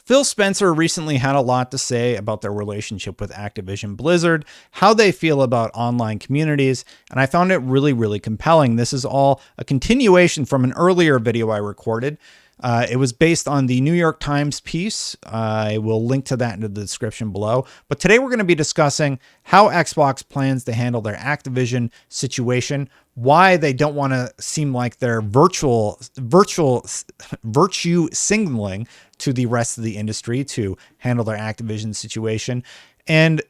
Phil Spencer recently had a lot to say about their relationship with Activision Blizzard, how they feel about online communities, and I found it really, really compelling. This is all a continuation from an earlier video I recorded. It was based on the New York Times piece. I will link to that in the description below. But today we're going to be discussing how Xbox plans to handle their Activision situation, why they don't want to seem like they're virtue signaling to the rest of the industry to handle their Activision situation, and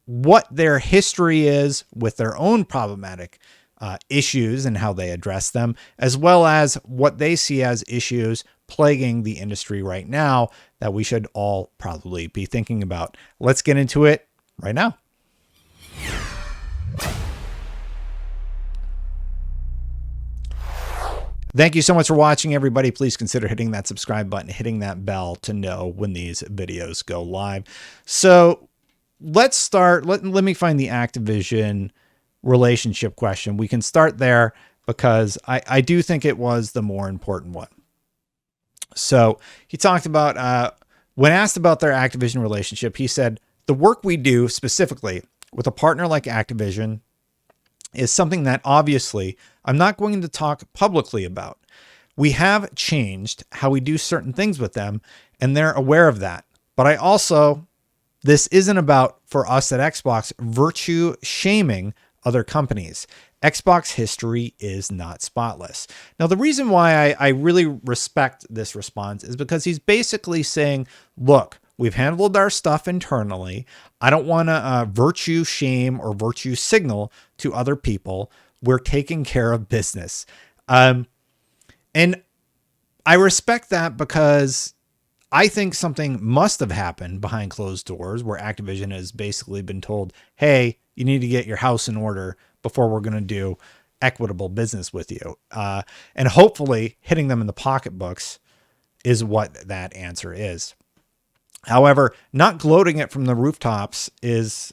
what their history is with their own problematic issues and how they address them, as well as what they see as issues plaguing the industry right now that we should all probably be thinking about. Let's get into it right now. Thank you so much for watching, everybody. Please consider hitting that subscribe button, hitting that bell to know when these videos go live. So let's start. Let me find the Activision relationship question. We can start there because I do think it was the more important one. So he talked about, when asked about their Activision relationship, he said, the work we do specifically with a partner like Activision is something that obviously I'm not going to talk publicly about. We have changed how we do certain things with them, and they're aware of that. But I also, this isn't about, for us at Xbox, virtue shaming other companies. Xbox history is not spotless. Now, the reason why I really respect this response is because he's basically saying, look, we've handled our stuff internally. I don't want to virtue shame or virtue signal to other people. We're taking care of business. And I respect that because I think something must have happened behind closed doors where Activision has basically been told, hey, you need to get your house in order before we're going to do equitable business with you. And hopefully hitting them in the pocketbooks is what that answer is. However, not gloating it from the rooftops it's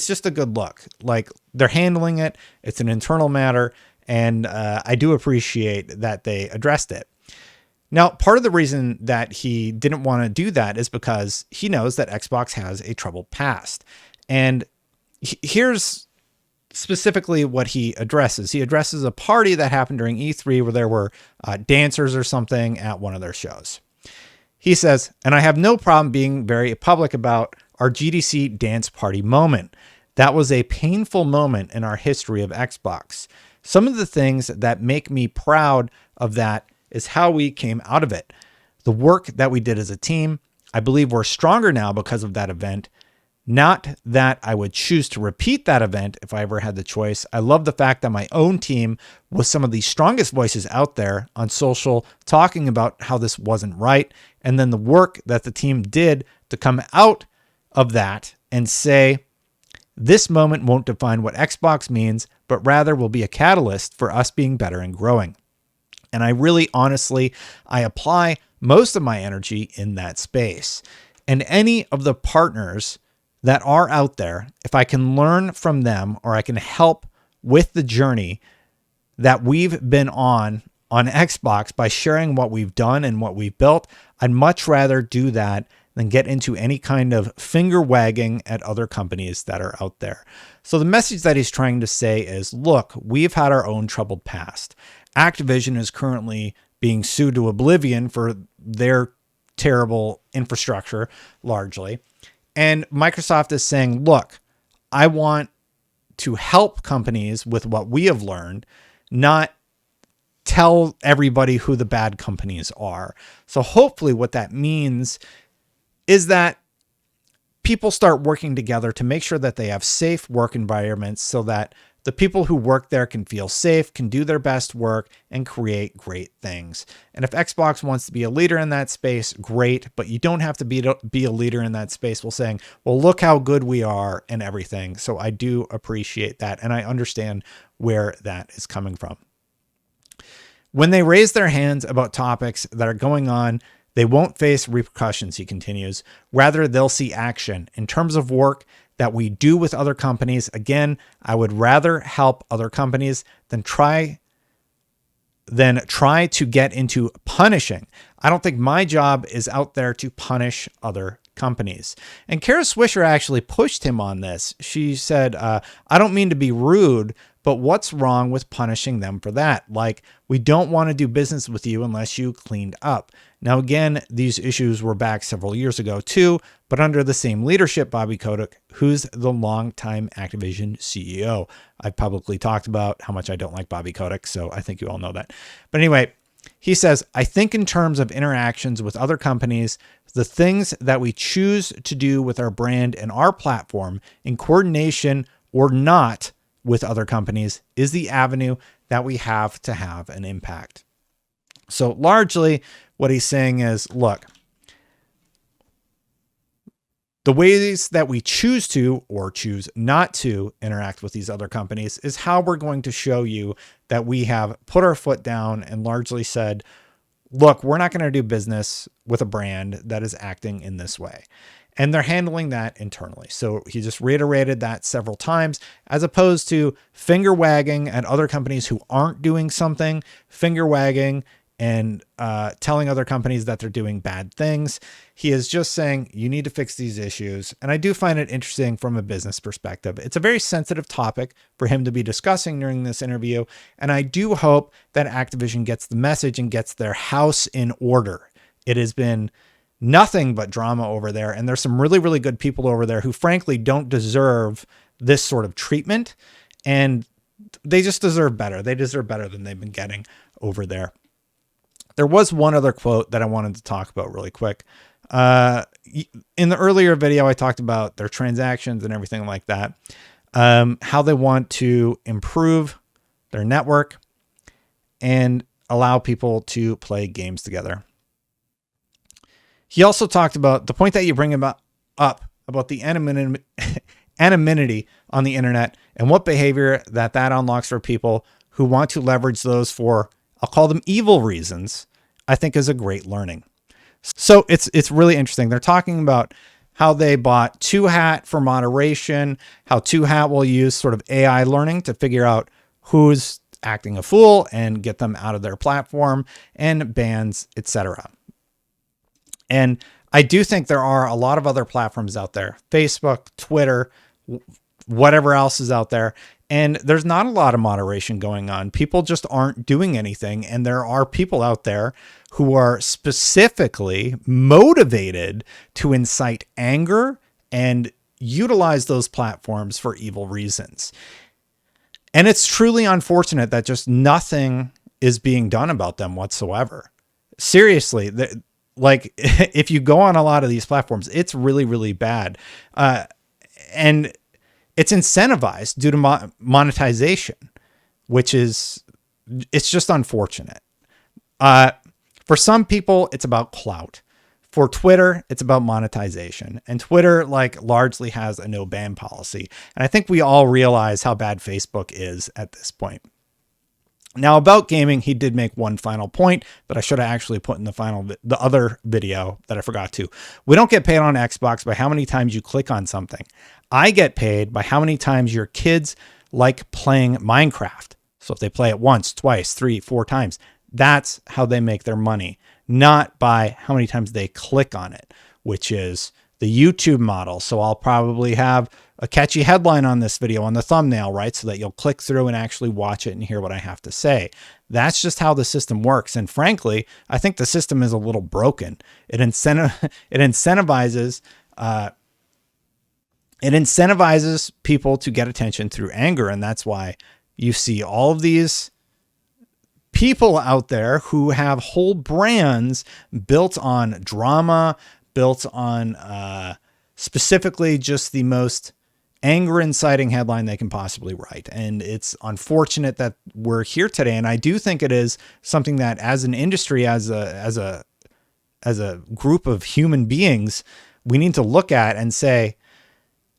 just a good look. Like, they're handling it. It's an internal matter. And I do appreciate that they addressed it. Now, part of the reason that he didn't want to do that is because he knows that Xbox has a troubled past. And here's specifically what he addresses. He addresses a party that happened during E3 where there were dancers or something at one of their shows. He says, and I have no problem being very public about our GDC dance party moment. That was a painful moment in our history of Xbox. Some of the things that make me proud of that is how we came out of it. The work that we did as a team. I believe we're stronger now because of that event. Not that I would choose to repeat that event if I ever had the choice. I love the fact that my own team was some of the strongest voices out there on social talking about how this wasn't right. And then the work that the team did to come out of that and say, this moment won't define what Xbox means, but rather will be a catalyst for us being better and growing. And I really, honestly, I apply most of my energy in that space. And any of the partners that are out there, if I can learn from them or I can help with the journey that we've been on Xbox by sharing what we've done and what we've built, I'd much rather do that than get into any kind of finger wagging at other companies that are out there. So the message that he's trying to say is, look, we've had our own troubled past. Activision is currently being sued to oblivion for their terrible infrastructure, largely. And Microsoft is saying, look, I want to help companies with what we have learned, not tell everybody who the bad companies are. So hopefully what that means is that people start working together to make sure that they have safe work environments so that the people who work there can feel safe, can do their best work, and create great things. And if Xbox wants to be a leader in that space, great, but you don't have to be a leader in that space while saying, well, look how good we are and everything. So I do appreciate that, and I understand where that is coming from. When they raise their hands about topics that are going on, they won't face repercussions, he continues. Rather, they'll see action. In terms of work that we do with other companies, again, I would rather help other companies than try to get into punishing. I don't think my job is out there to punish other companies. And Kara Swisher actually pushed him on this. She said, I don't mean to be rude, but what's wrong with punishing them for that? Like, we don't want to do business with you unless you cleaned up. Now, again, these issues were back several years ago too, but under the same leadership, Bobby Kotick, who's the longtime Activision CEO. I've publicly talked about how much I don't like Bobby Kotick, so I think you all know that. But anyway, he says, I think in terms of interactions with other companies, the things that we choose to do with our brand and our platform in coordination or not with other companies is the avenue that we have to have an impact. So largely what he's saying is, look, the ways that we choose to or choose not to interact with these other companies is how we're going to show you that we have put our foot down and largely said, look, we're not going to do business with a brand that is acting in this way. And they're handling that internally. So he just reiterated that several times, as opposed to finger wagging at other companies who aren't doing something, finger wagging and telling other companies that they're doing bad things. He is just saying, you need to fix these issues. And I do find it interesting from a business perspective. It's a very sensitive topic for him to be discussing during this interview. And I do hope that Activision gets the message and gets their house in order. It has been nothing but drama over there. And there's some really, really good people over there who frankly don't deserve this sort of treatment. And they just deserve better. They deserve better than they've been getting over there. There was one other quote that I wanted to talk about really quick. In the earlier video, I talked about their transactions and everything like that, how they want to improve their network and allow people to play games together. He also talked about the point that you bring up about the anonymity on the internet and what behavior that unlocks for people who want to leverage those for, I'll call them evil reasons, I think is a great learning. So it's really interesting. They're talking about how they bought 2Hat for moderation, how 2Hat will use sort of AI learning to figure out who's acting a fool and get them out of their platform and bans, etc. And I do think there are a lot of other platforms out there, Facebook, Twitter, whatever else is out there. And there's not a lot of moderation going on. People just aren't doing anything. And there are people out there who are specifically motivated to incite anger and utilize those platforms for evil reasons. And it's truly unfortunate that just nothing is being done about them whatsoever. Seriously, like if you go on a lot of these platforms, it's really, really bad. And it's incentivized due to monetization, which is, it's just unfortunate. For some people, it's about clout. For Twitter, it's about monetization. And Twitter largely has a no ban policy. And I think we all realize how bad Facebook is at this point. Now about gaming, he did make one final point that I should have actually put in the other video that I forgot to. We don't get paid on Xbox by how many times you click on something. I get paid by how many times your kids like playing Minecraft. So if they play it once, twice, 3, 4 times, that's how they make their money, not by how many times they click on it, which is the YouTube model. So I'll probably have a catchy headline on this video on the thumbnail, right? So that you'll click through and actually watch it and hear what I have to say. That's just how the system works. And frankly, I think the system is a little broken. It incentivizes people to get attention through anger. And that's why you see all of these people out there who have whole brands built on drama, built on specifically just the most anger inciting headline they can possibly write. And it's unfortunate that we're here today. And I do think it is something that as an industry, as a group of human beings, we need to look at and say,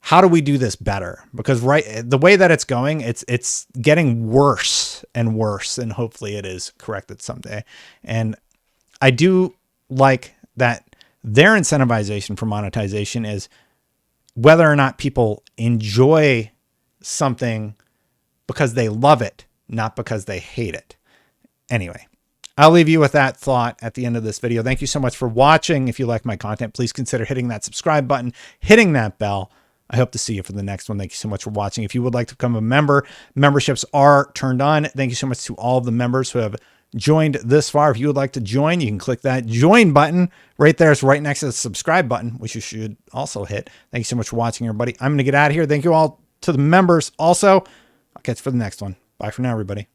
how do we do this better? Because the way that it's going, it's getting worse and worse, and hopefully it is corrected someday. And I do like that their incentivization for monetization is whether or not people enjoy something because they love it, not because they hate it. Anyway, I'll leave you with that thought at the end of this video. Thank you so much for watching. If you like my content, please consider hitting that subscribe button, hitting that bell. I hope to see you for the next one. Thank you so much for watching. If you would like to become a member, memberships are turned on. Thank you so much to all of the members who have joined this far. If you would like to join, you can click that join button right there. It's right next to the subscribe button, which you should also hit. Thank you so much for watching, everybody. I'm going to get out of here. Thank you all to the members also. I'll catch you for the next one. Bye for now, everybody.